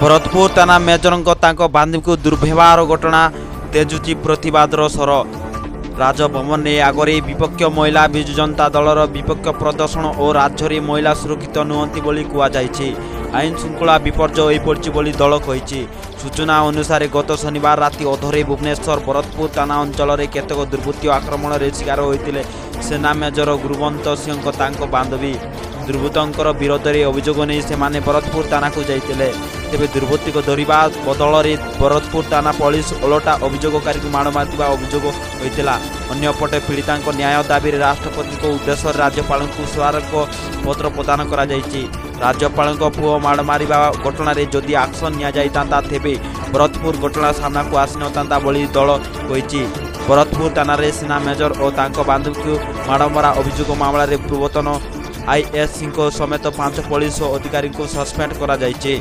भरतपुर थाना मेजर बांधी को दुर्व्यवहार घटना तेजुची प्रतिवादर स्वर। राजभवन ने आगरे विपक्ष महिला विजु जनता दलर विपक्ष प्रदर्शन और राज्य में महिला सुरक्षित नुहति बोली कुआଯାଇଛି। आईन श्रृंखला विपर्जय होईपड़ी बोली दल कही। सूचना अनुसार गत शनिवार राति अधरे भुवनेश्वर भरतपुर थाना अंचल में केतक दुर्बृत्त आक्रमण रे शिकार होते सेना मेजर गुरुवंत सिंह तांको बांधवी। दुर्बृत्तर विरोध में अभियोग नहीं से भरतपुर थाना को जाते तेज दुर्बृत्ति को धरवा बदल में भरतपुर थाना पुलिस ओलटा अभियोगकारी को माड़ मार अभियोग होता। अन्यपटे पीड़िता न्याय दाबी राष्ट्रपति को उद्देश्य राज्यपाल को स्मारक पत्र प्रदान कर राज्यपाल पुओ माड़ मार घटना जदि एक्शन निता तेबे भरतपुर घटना सामना को आसी नता बोली दल कही। भरतपुर थाना सेना मेजर और बांधव को माड़मरा अभियोग मामला पूर्वतन आईएससी समेत 5 पुलिस अधिकारी को सस्पेंड करा जायछि।